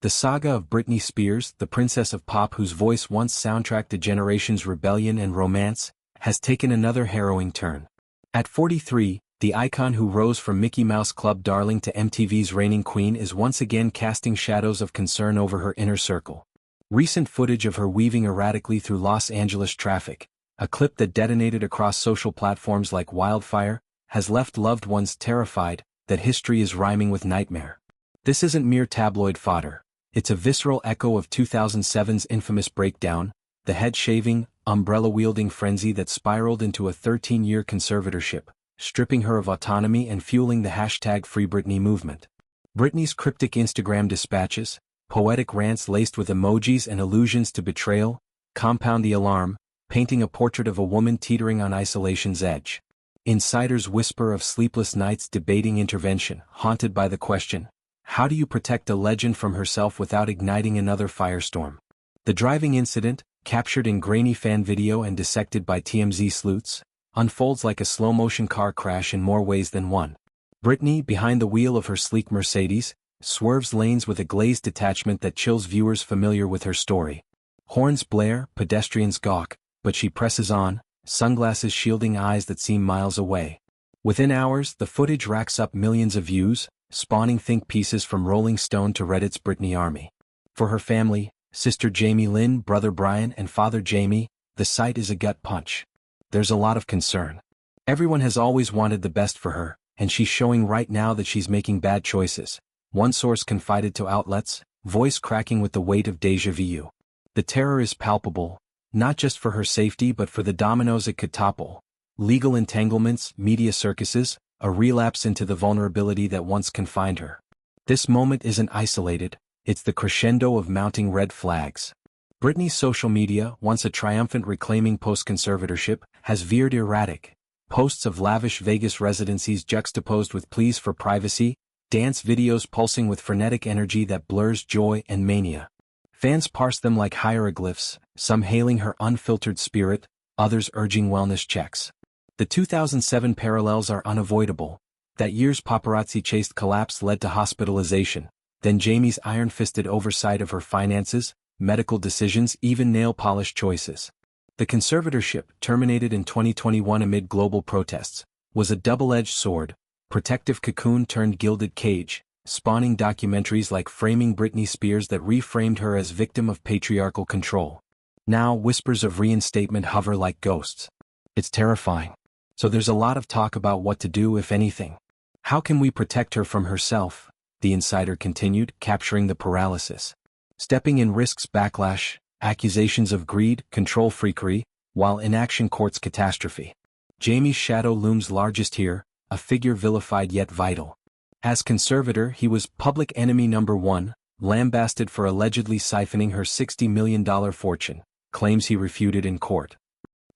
The saga of Britney Spears, the princess of pop whose voice once soundtracked a generation's rebellion and romance, has taken another harrowing turn. At 43, the icon who rose from Mickey Mouse Club darling to MTV's reigning queen is once again casting shadows of concern over her inner circle. Recent footage of her weaving erratically through Los Angeles traffic, a clip that detonated across social platforms like wildfire, has left loved ones terrified that history is rhyming with nightmare. This isn't mere tabloid fodder. It's a visceral echo of 2007's infamous breakdown, the head-shaving, umbrella-wielding frenzy that spiraled into a 13-year conservatorship, stripping her of autonomy and fueling the #FreeBritney movement. Britney's cryptic Instagram dispatches, poetic rants laced with emojis and allusions to betrayal, compound the alarm, painting a portrait of a woman teetering on isolation's edge. Insiders whisper of sleepless nights debating intervention, haunted by the question, how do you protect a legend from herself without igniting another firestorm? The driving incident, captured in grainy fan video and dissected by TMZ sleuths, unfolds like a slow-motion car crash in more ways than one. Britney, behind the wheel of her sleek Mercedes, swerves lanes with a glazed detachment that chills viewers familiar with her story. Horns blare, pedestrians gawk, but she presses on, sunglasses shielding eyes that seem miles away. Within hours, the footage racks up millions of views, spawning think pieces from Rolling Stone to Reddit's Britney Army. For her family, sister Jamie Lynn, brother Brian, and father Jamie, the sight is a gut punch. There's a lot of concern. Everyone has always wanted the best for her, and she's showing right now that she's making bad choices. One source confided to outlets, voice cracking with the weight of déjà vu. The terror is palpable, not just for her safety but for the dominoes it could topple. Legal entanglements, media circuses, a relapse into the vulnerability that once confined her. This moment isn't isolated, it's the crescendo of mounting red flags. Britney's social media, once a triumphant reclaiming post-conservatorship, has veered erratic. Posts of lavish Vegas residencies juxtaposed with pleas for privacy, dance videos pulsing with frenetic energy that blurs joy and mania. Fans parse them like hieroglyphs, some hailing her unfiltered spirit, others urging wellness checks. The 2007 parallels are unavoidable. That year's paparazzi-chased collapse led to hospitalization, then Jamie's iron-fisted oversight of her finances, medical decisions, even nail-polish choices. The conservatorship, terminated in 2021 amid global protests, was a double-edged sword, protective cocoon turned gilded cage, spawning documentaries like Framing Britney Spears that reframed her as victim of patriarchal control. Now whispers of reinstatement hover like ghosts. It's terrifying. So there's a lot of talk about what to do, if anything. How can we protect her from herself? The insider continued, capturing the paralysis. Stepping in risks backlash, accusations of greed, control freakery, while inaction courts catastrophe. Jamie's shadow looms largest here, a figure vilified yet vital. As conservator, he was public enemy number one, lambasted for allegedly siphoning her $60 million fortune, claims he refuted in court.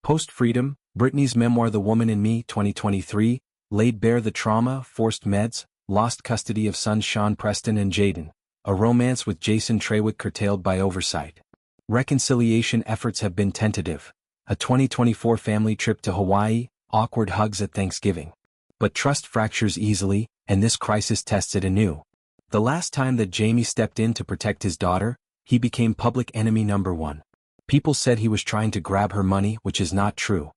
Post-freedom, Britney's memoir The Woman in Me 2023, laid bare the trauma, forced meds, lost custody of sons Sean Preston and Jaden, a romance with Jason Trawick curtailed by oversight. Reconciliation efforts have been tentative. A 2024 family trip to Hawaii, awkward hugs at Thanksgiving. But trust fractures easily, and this crisis tests it anew. The last time that Jamie stepped in to protect his daughter, he became public enemy number one. People said he was trying to grab her money, which is not true.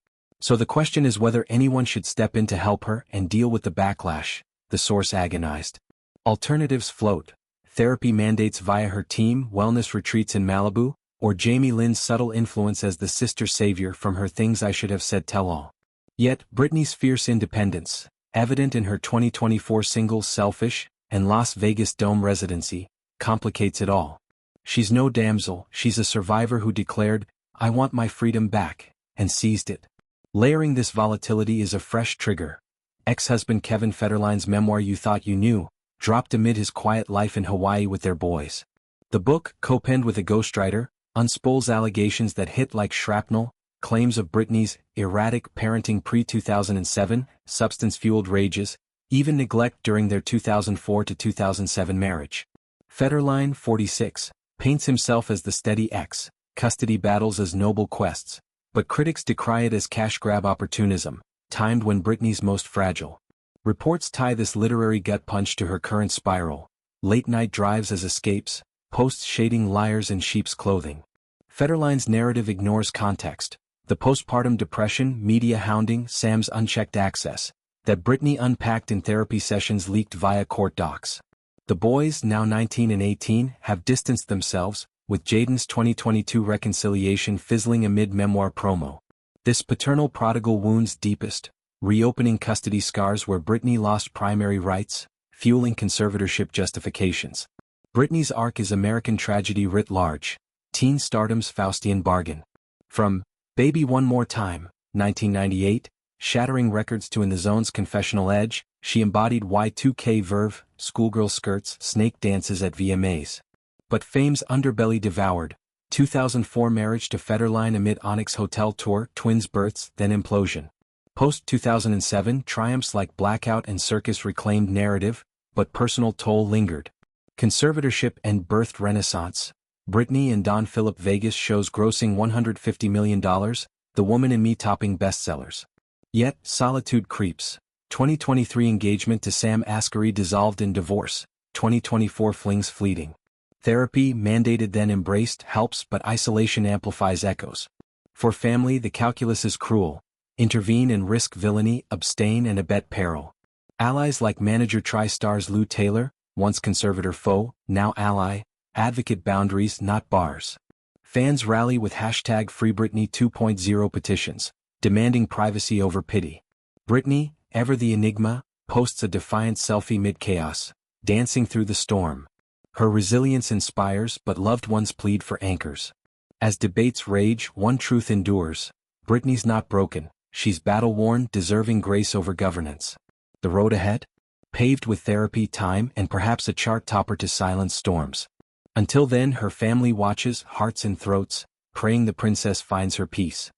So the question is whether anyone should step in to help her and deal with the backlash, the source agonized. Alternatives float. Therapy mandates via her team, wellness retreats in Malibu, or Jamie Lynn's subtle influence as the sister savior from her Things I Should Have Said tell-all. Yet, Britney's fierce independence, evident in her 2024 singles Selfish and Las Vegas Dome residency, complicates it all. She's no damsel, she's a survivor who declared, "I want my freedom back," and seized it. Layering this volatility is a fresh trigger. Ex-husband Kevin Federline's memoir You Thought You Knew, dropped amid his quiet life in Hawaii with their boys. The book, co-penned with a ghostwriter, unspools allegations that hit like shrapnel, claims of Britney's erratic parenting pre-2007, substance-fueled rages, even neglect during their 2004 to 2007 marriage. Federline, 46, paints himself as the steady ex, custody battles as noble quests, but critics decry it as cash-grab opportunism, timed when Britney's most fragile. Reports tie this literary gut punch to her current spiral, late-night drives as escapes, posts shading liars in sheep's clothing. Federline's narrative ignores context. The postpartum depression, media hounding, Sam's unchecked access, that Britney unpacked in therapy sessions leaked via court docs. The boys, now 19 and 18, have distanced themselves, with Jaden's 2022 reconciliation fizzling amid memoir promo. This paternal prodigal wounds deepest, reopening custody scars where Britney lost primary rights, fueling conservatorship justifications. Britney's arc is American tragedy writ large, teen stardom's Faustian bargain. From Baby One More Time, 1998, shattering records to In the Zone's confessional edge, she embodied Y2K verve, schoolgirl skirts, snake dances at VMAs. But fame's underbelly devoured, 2004 marriage to Federline amid Onyx Hotel tour, twins births, then implosion. Post-2007 triumphs like Blackout and Circus reclaimed narrative, but personal toll lingered. Conservatorship and birthed renaissance. Britney and Don Philip Vegas shows grossing $150 million, The Woman in Me topping bestsellers. Yet, solitude creeps. 2023 engagement to Sam Asghari dissolved in divorce, 2024 flings fleeting. Therapy, mandated then embraced, helps, but isolation amplifies echoes. For family, the calculus is cruel. Intervene and risk villainy, abstain and abet peril. Allies like manager tri-stars Lou Taylor, once conservator foe, now ally, advocate boundaries not bars. Fans rally with hashtag FreeBritney 2.0 petitions, demanding privacy over pity. Britney, ever the enigma, posts a defiant selfie mid-chaos, dancing through the storm. Her resilience inspires, but loved ones plead for anchors. As debates rage, one truth endures. Britney's not broken, she's battle-worn, deserving grace over governance. The road ahead? Paved with therapy, time, and perhaps a chart topper to silence storms. Until then, her family watches, hearts and throats, praying the princess finds her peace.